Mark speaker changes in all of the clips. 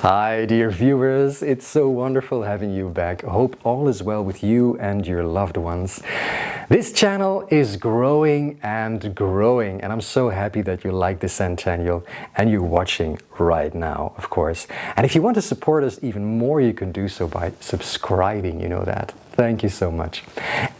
Speaker 1: Hi dear viewers, it's so wonderful having you back. I hope all is well with you and your loved ones. This channel is growing and growing, and I'm so happy that you like the Scentennial and you're watching right now, of course. And if you want to support us even more, you can do so by subscribing, you know that. Thank you so much.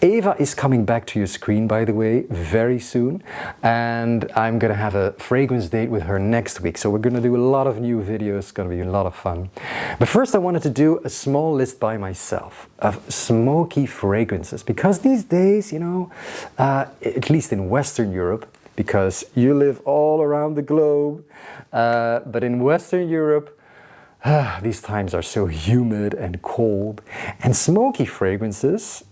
Speaker 1: Eva is coming back to your screen, by the way, very soon. And I'm going to have a fragrance date with her next week. So we're going to do a lot of new videos. It's going to be a lot of fun. But first I wanted to do a small list by myself of smoky fragrances. Because these days, you know, at least in Western Europe, because you live all around the globe, but in Western Europe, these times are so humid and cold, and smoky fragrances,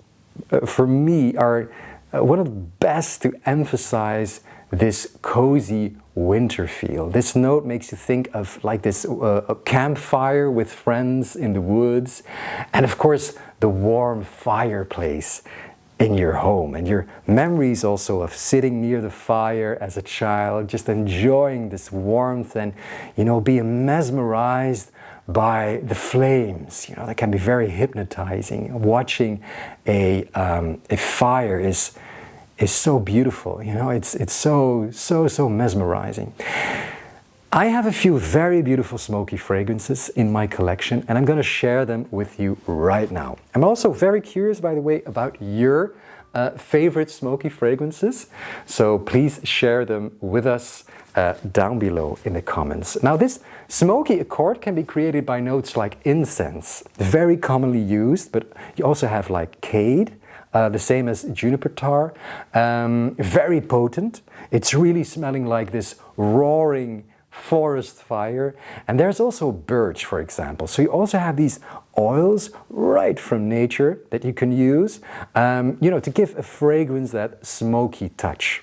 Speaker 1: for me, are one of the best to emphasize this cozy winter feel. This note makes you think of like this a campfire with friends in the woods, and of course the warm fireplace in your home, and your memories also of sitting near the fire as a child, just enjoying this warmth and, you know, being mesmerized by the flames. You know, that can be very hypnotizing. Watching a fire is so beautiful. You know, it's so mesmerizing. I have a few very beautiful smoky fragrances in my collection, and I'm going to share them with you right now. I'm also very curious, by the way, about your favorite smoky fragrances, so please share them with us down below in the comments. Now, this smoky accord can be created by notes like incense, very commonly used, but you also have like cade, the same as juniper tar, very potent. It's really smelling like this roaring forest fire. And there's also birch, for example. So you also have these oils right from nature that you can use, you know, to give a fragrance that smoky touch.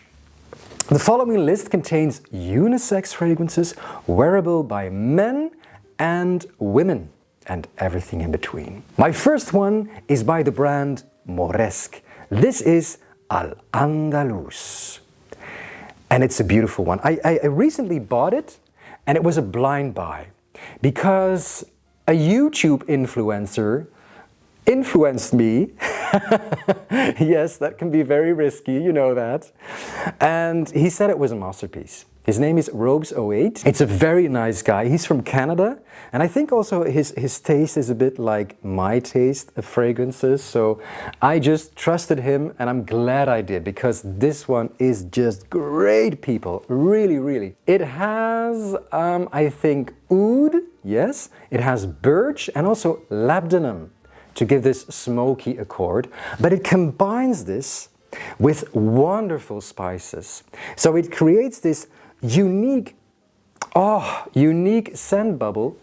Speaker 1: The following list contains unisex fragrances wearable by men and women and everything in between. My first one is by the brand Moresque. This is Andalus. And it's a beautiful one. I recently bought it, and it was a blind buy because a YouTube influencer influenced me. Yes, that can be very risky, you know that. And he said it was a masterpiece. His name is Robes08. It's a very nice guy. He's from Canada, and I think also his taste is a bit like my taste of fragrances. So I just trusted him, and I'm glad I did, because this one is just great, people. Really, really. It has, I think, oud, yes. It has birch and also labdanum to give this smoky accord, but it combines this with wonderful spices. So it creates this unique scent bubble,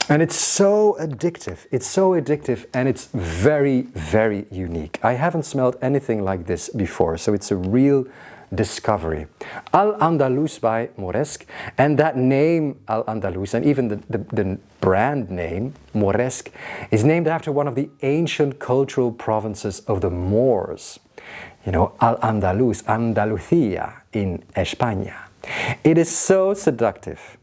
Speaker 1: and it's so addictive. It's so addictive, and it's very, very unique. I haven't smelled anything like this before, so it's a real discovery. Andalus by Moresque, and that name Andalus, and even the brand name Moresque, is named after one of the ancient cultural provinces of the Moors. You know, Andalus, Andalucía in España. It is so seductive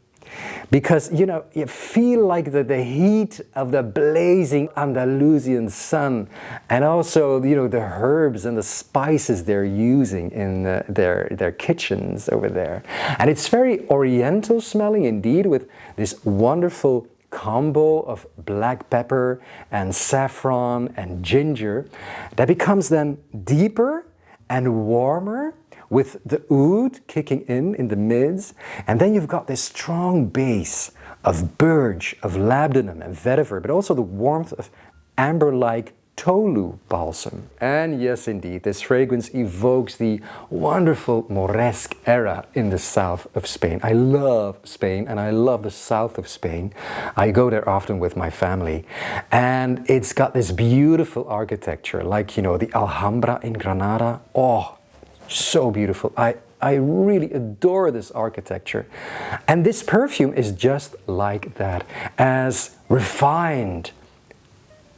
Speaker 1: because, you know, you feel like the heat of the blazing Andalusian sun, and also, you know, the herbs and the spices they're using in their kitchens over there. And it's very oriental smelling indeed, with this wonderful combo of black pepper and saffron and ginger that becomes then deeper and warmer, with the oud kicking in the mids, and then you've got this strong base of birch, of labdanum and vetiver, but also the warmth of amber-like tolu balsam. And yes, indeed, this fragrance evokes the wonderful Moresque era in the south of Spain. I love Spain, and I love the south of Spain. I go there often with my family, and it's got this beautiful architecture, like, you know, the Alhambra in Granada. Oh, so beautiful. I really adore this architecture. And this perfume is just like that, as refined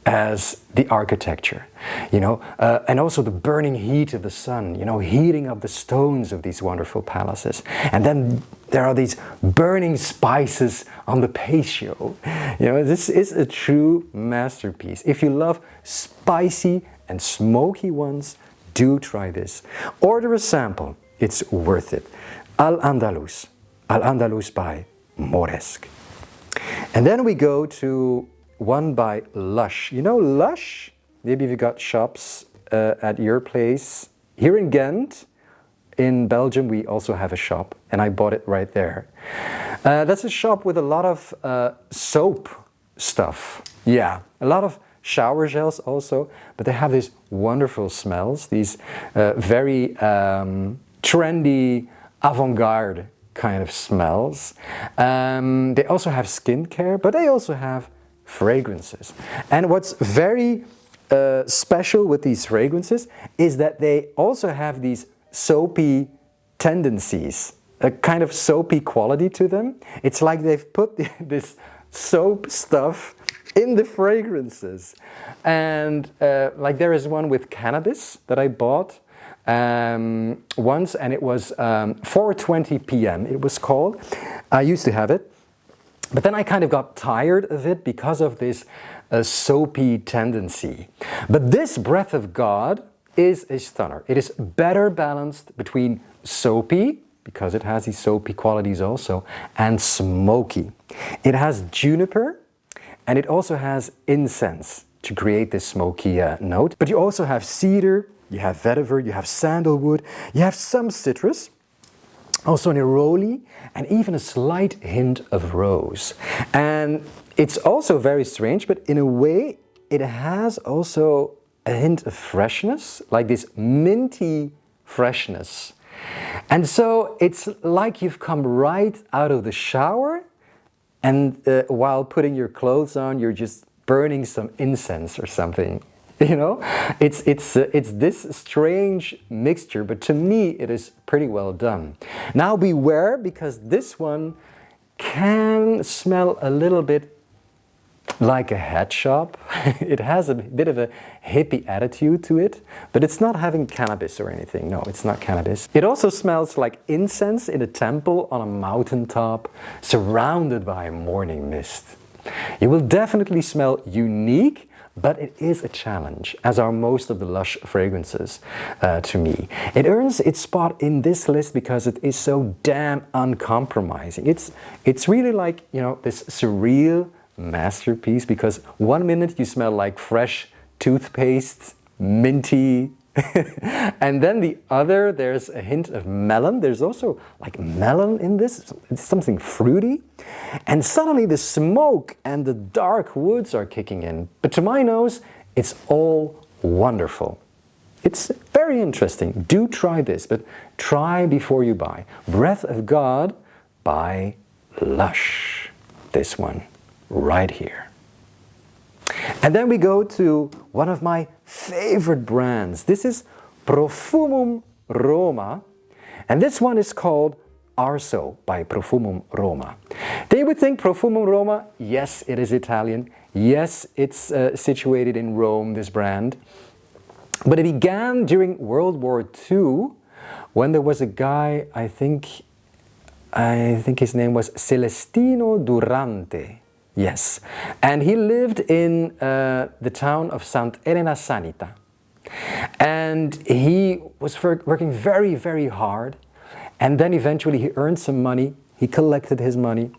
Speaker 1: as the architecture, and also the burning heat of the sun, heating up the stones of these wonderful palaces. And then there are these burning spices on the patio. This is a true masterpiece. If you love spicy and smoky ones, do try this. Order a sample, it's worth it. Al-Andalus by Moresque. And then we go to one by Lush. Lush? Maybe you've got shops at your place. Here in Ghent, in Belgium, we also have a shop, and I bought it right there. That's a shop with a lot of soap stuff. Yeah, a lot of shower gels also, but they have these wonderful smells, these very trendy, avant-garde kind of smells. They also have skincare, but they also have fragrances. And what's very special with these fragrances is that they also have these soapy tendencies, a kind of soapy quality to them. It's like they've put this soap stuff in the fragrances. And like there is one with cannabis that I bought once, and it was 4:20 p.m. it was called. I used to have it. But then I kind of got tired of it because of this soapy tendency. But this Breath of God is a stunner. It is better balanced between soapy, because it has these soapy qualities also, and smoky. It has juniper, and it also has incense to create this smoky note. But you also have cedar, you have vetiver, you have sandalwood, you have some citrus, also neroli, and even a slight hint of rose. And it's also very strange, but in a way it has also a hint of freshness, like this minty freshness. And so it's like you've come right out of the shower, and while putting your clothes on, you're just burning some incense or something. It's this strange mixture, but to me it is pretty well done. Now beware, because this one can smell a little bit like a head shop. It has a bit of a hippie attitude to it, but it's not having cannabis or anything. No, it's not cannabis. It also smells like incense in a temple on a mountaintop, surrounded by morning mist. You will definitely smell unique, but it is a challenge, as are most of the Lush fragrances to me. It earns its spot in this list because it is so damn uncompromising. It's really like, this surreal masterpiece, because 1 minute you smell like fresh toothpaste, minty, and then the other, there's a hint of melon. There's also like melon in this. It's something fruity. And suddenly the smoke and the dark woods are kicking in. But to my nose, it's all wonderful. It's very interesting. Do try this, but try before you buy. Breath of God by Lush. This one right here. And then we go to one of my favorite brands. This is Profumum Roma, and this one is called Arso by Profumum Roma. They would think Profumum Roma, yes, it is Italian. Yes, it's situated in Rome, this brand. But it began during World War II, when there was a guy, I think his name was Celestino Durante. Yes, and he lived in the town of Sant'Elena Sanita, and he was working very, very hard, and then eventually he earned some money, he collected his money,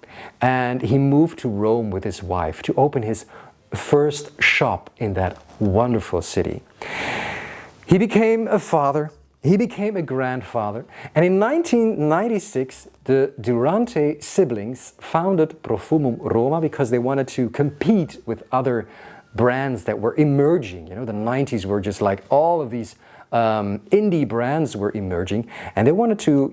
Speaker 1: and he moved to Rome with his wife to open his first shop in that wonderful city. He became a father, he became a grandfather, and in 1996 the Durante siblings founded Profumum Roma because they wanted to compete with other brands that were emerging. The 90s were just like all of these indie brands were emerging, and they wanted to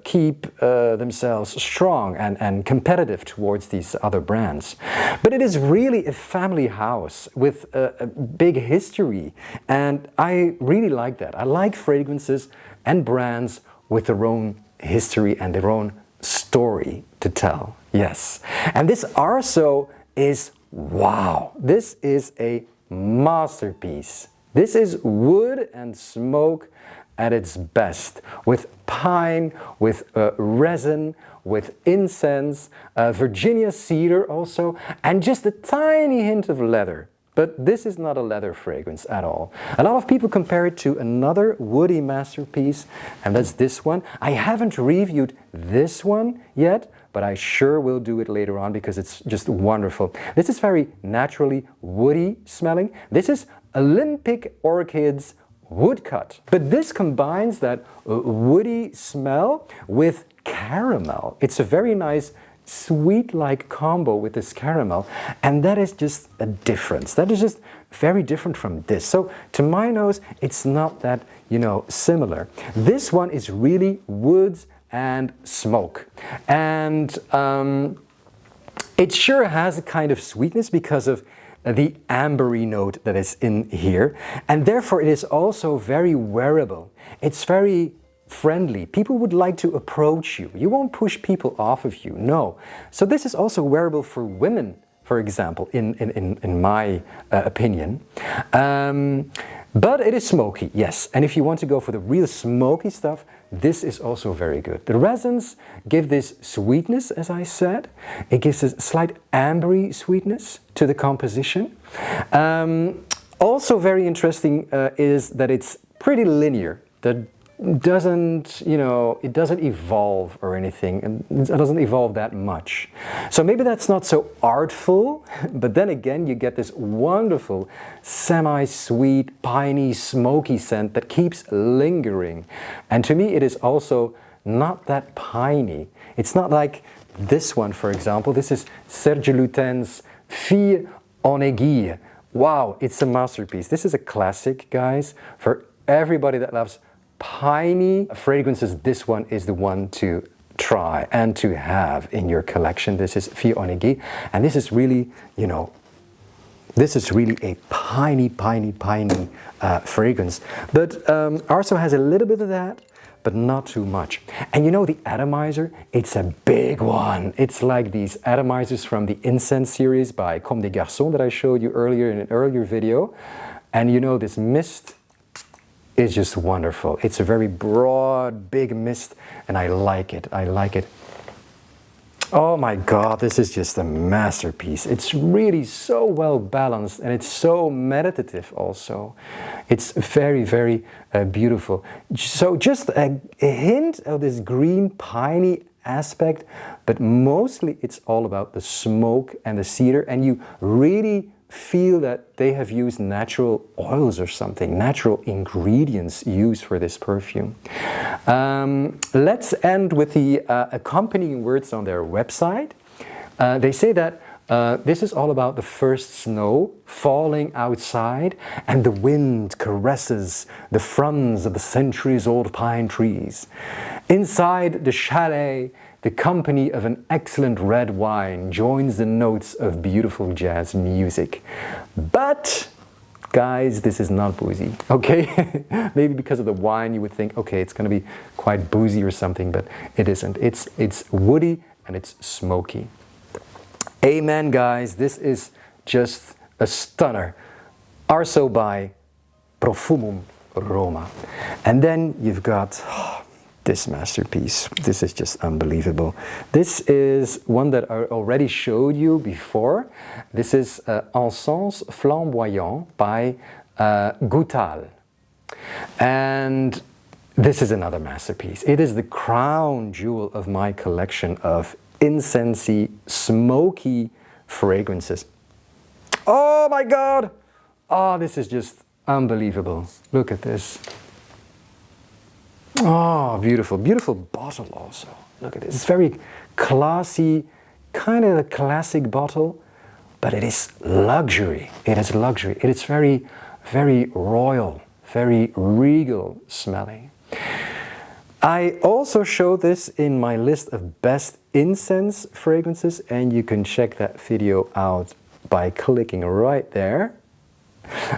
Speaker 1: keep themselves strong and competitive towards these other brands. But it is really a family house with a big history, and I really like that. I like fragrances and brands with their own history and their own story to tell. Yes, and this Arso is wow, this is a masterpiece. This is wood and smoke at its best, with pine, with resin, with incense, Virginia cedar also, and just a tiny hint of leather. But this is not a leather fragrance at all. A lot of people compare it to another woody masterpiece, and that's this one. I haven't reviewed this one yet, but I sure will do it later on because it's just wonderful. This is very naturally woody smelling. This is Olympic Orchids Woodcut. But this combines that woody smell with caramel. It's a very nice sweet-like combo with this caramel, and that is just a difference. That is just very different from this. So to my nose, it's not that, similar. This one is really woods and smoke, and it sure has a kind of sweetness because of the ambery note that is in here, and therefore it is also very wearable. It's very friendly. People would like to approach you. You won't push people off of you, no. So this is also wearable for women, for example, in my opinion. But it is smoky, yes. And if you want to go for the real smoky stuff, this is also very good. The resins give this sweetness, as I said. It gives a slight ambery sweetness to the composition. Also very interesting is that it's pretty linear. That doesn't, it doesn't evolve or anything, and it doesn't evolve that much. So maybe that's not so artful, but then again you get this wonderful semi-sweet, piney, smoky scent that keeps lingering. And to me it is also not that piney. It's not like this one, for example. This is Serge Lutin's Fille en Aiguille. Wow, it's a masterpiece. This is a classic, guys. For everybody that loves piney fragrances, this one is the one to try and to have in your collection. This is Fille en Aiguille, and this is really, this is really a piney fragrance. But Arso has a little bit of that, but not too much. And the atomizer, it's a big one. It's like these atomizers from the Encens series by Comme des Garçons that I showed you earlier in an earlier video. And this mist is just wonderful. It's a very broad, big mist, and I like it. I like it. Oh my God, this is just a masterpiece. It's really so well balanced, and it's so meditative also. It's very, very beautiful. So just a hint of this green piney aspect, but mostly it's all about the smoke and the cedar, and you really feel that they have used natural oils or something, natural ingredients used for this perfume. Let's end with the accompanying words on their website. They say that this is all about the first snow falling outside, and the wind caresses the fronds of the centuries-old pine trees. Inside the chalet, the company of an excellent red wine joins the notes of beautiful jazz music. But, guys, this is not boozy, okay? Maybe because of the wine you would think, okay, it's going to be quite boozy or something, but it isn't. It's woody and it's smoky. Amen, guys. This is just a stunner. Arso by Profumum Roma. And then you've got this masterpiece. This is just unbelievable. This is one that I already showed you before. This is Encens Flamboyant by Goutal. And this is another masterpiece. It is the crown jewel of my collection of incensey, smoky fragrances. Oh my God! Oh, this is just unbelievable. Look at this. Oh, beautiful, beautiful bottle also. Look at this. It's very classy, kind of a classic bottle, but it is luxury. It is luxury. It is very, very royal, very regal smelling. I also showed this in my list of best incense fragrances, and you can check that video out by clicking right there.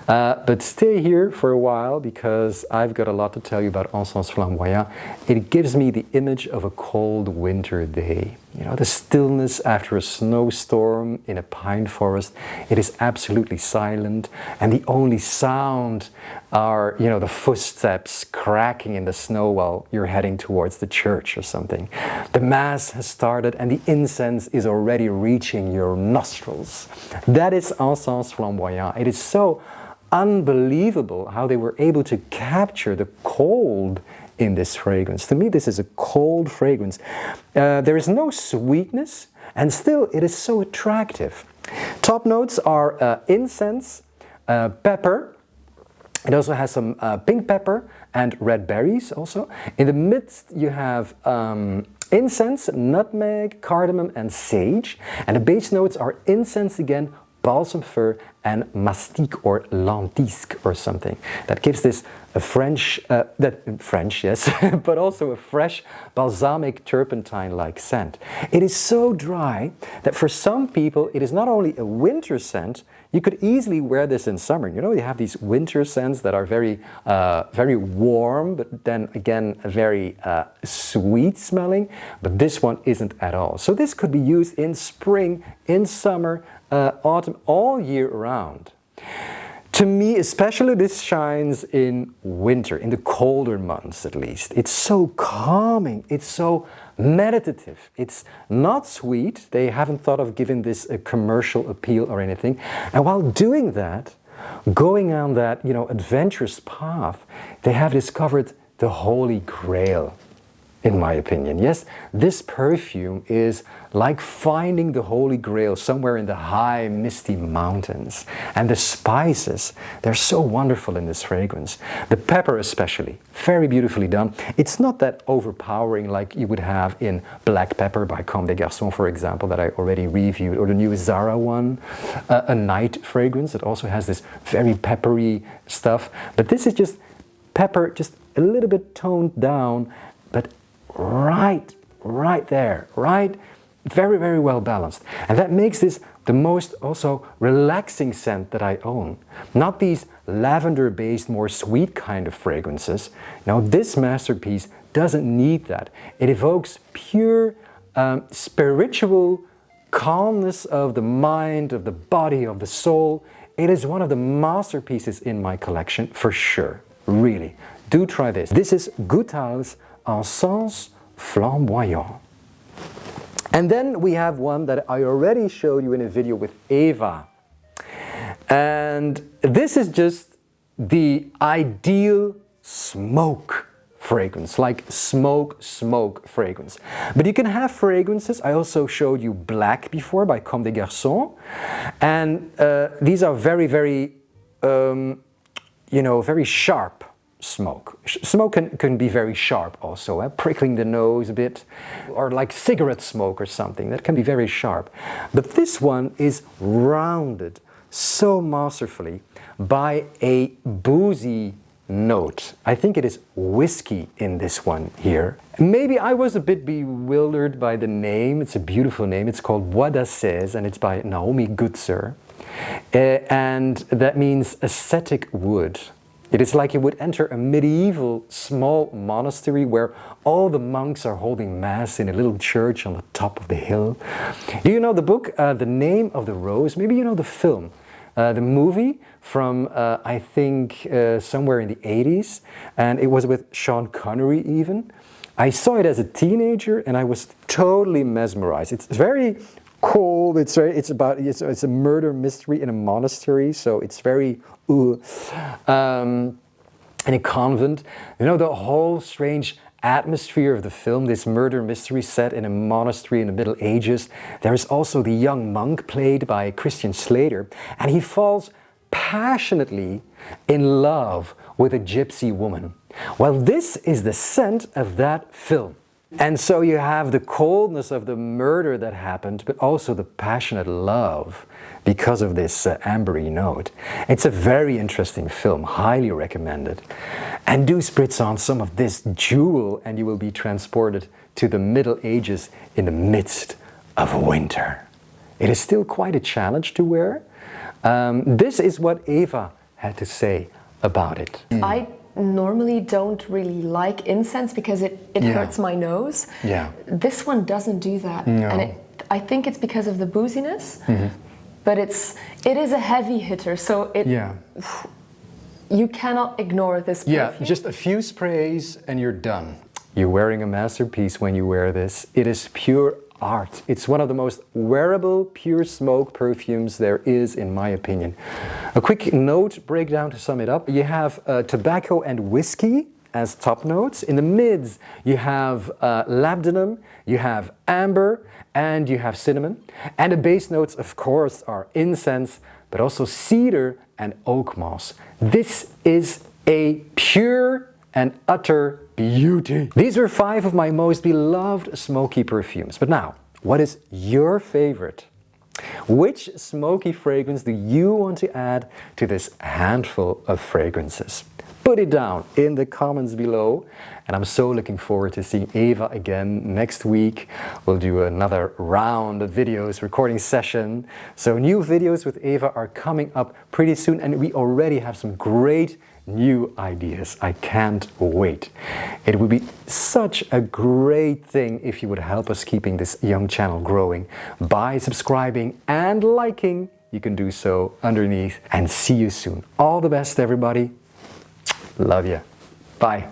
Speaker 1: But stay here for a while because I've got a lot to tell you about Encens flamboyant. It gives me the image of a cold winter day. You know, the stillness after a snowstorm in a pine forest. It is absolutely silent, and the only sound are, you know, the footsteps cracking in the snow while you're heading towards the church or something. The Mass has started and the incense is already reaching your nostrils. That is Encens flamboyant. It is so unbelievable how they were able to capture the cold in this fragrance. To me, this is a cold fragrance. There is no sweetness, and still it is so attractive. Top notes are incense, pepper. It also has some pink pepper and red berries also. In the midst you have incense, nutmeg, cardamom and sage. And the base notes are incense again, balsam fir and mastic or lentisque or something. That gives this a French, yes, but also a fresh balsamic turpentine-like scent. It is so dry that for some people it is not only a winter scent, you could easily wear this in summer. You know, you have these winter scents that are very, very warm, but then again, very sweet smelling, but this one isn't at all. So this could be used in spring, in summer, autumn, all year round. To me, especially this shines in winter, in the colder months at least. It's so calming, it's so meditative. It's not sweet. They haven't thought of giving this a commercial appeal or anything. And while doing that, going on that, you know, adventurous path, they have discovered the Holy Grail, in my opinion. Yes, this perfume is like finding the Holy Grail somewhere in the high, misty mountains. And the spices, they're so wonderful in this fragrance. The pepper especially, very beautifully done. It's not that overpowering like you would have in Black Pepper by Comme des Garçons, for example, that I already reviewed, or the new Zara one, a night fragrance that also has this very peppery stuff. But this is just pepper, just a little bit toned down, but right there, right? Very, very well balanced. And that makes this the most also relaxing scent that I own. Not these lavender-based, more sweet kind of fragrances. Now, this masterpiece doesn't need that. It evokes pure spiritual calmness of the mind, of the body, of the soul. It is one of the masterpieces in my collection, for sure. Really. Do try this. This is Goutal's Encens flamboyant. And then we have one that I already showed you in a video with Eva. And this is just the ideal smoke fragrance, like smoke fragrance. But you can have fragrances. I also showed you Black before by Comme des Garçons. And these are very, very, very sharp smoke. Smoke can be very sharp also, prickling the nose a bit, or like cigarette smoke or something, that can be very sharp. But this one is rounded so masterfully by a boozy note. I think it is whiskey in this one here. Maybe I was a bit bewildered by the name. It's a beautiful name. It's called Bois and it's by Naomi Goodsir. And that means ascetic wood. It is like you would enter a medieval small monastery where all the monks are holding mass in a little church on the top of the hill. Do you know the book, The Name of the Rose? Maybe you know the film, the movie from, I think, somewhere in the 80s. And it was with Sean Connery even. I saw it as a teenager and I was totally mesmerized. It's very cold. It's a murder mystery in a monastery, so it's very in a convent. You know, the whole strange atmosphere of the film, this murder mystery set in a monastery in the Middle Ages. There is also the young monk played by Christian Slater, and he falls passionately in love with a gypsy woman. Well, this is the scent of that film. And so you have the coldness of the murder that happened, but also the passionate love because of this ambery note. It's a very interesting film, highly recommended. And do spritz on some of this jewel and you will be transported to the Middle Ages in the midst of winter. It is still quite a challenge to wear. This is what Eva had to say about it.
Speaker 2: I normally don't really like incense because it hurts my nose.
Speaker 1: Yeah.
Speaker 2: This one doesn't do that.
Speaker 1: No.
Speaker 2: And I think it's because of the booziness, but it is a heavy hitter, so you cannot ignore this perfume.
Speaker 1: Yeah, just a few sprays and you're done. You're wearing a masterpiece when you wear this. It is pure art. It's one of the most wearable pure smoke perfumes there is, in my opinion. A quick note breakdown to sum it up. You have tobacco and whiskey as top notes. In the mids, you have labdanum, you have amber, and you have cinnamon. And the base notes, of course, are incense, but also cedar and oak moss. This is a pure and utter beauty. These were 5 of my most beloved smoky perfumes. But now, what is your favorite? Which smoky fragrance do you want to add to this handful of fragrances? Put it down in the comments below. And I'm so looking forward to seeing Eva again next week. We'll do another round of videos, recording session. So new videos with Eva are coming up pretty soon, and we already have some great new ideas. I can't wait. It would be such a great thing if you would help us keeping this young channel growing by subscribing and liking. You can do so underneath, and see you soon. All the best, everybody. Love you. Bye.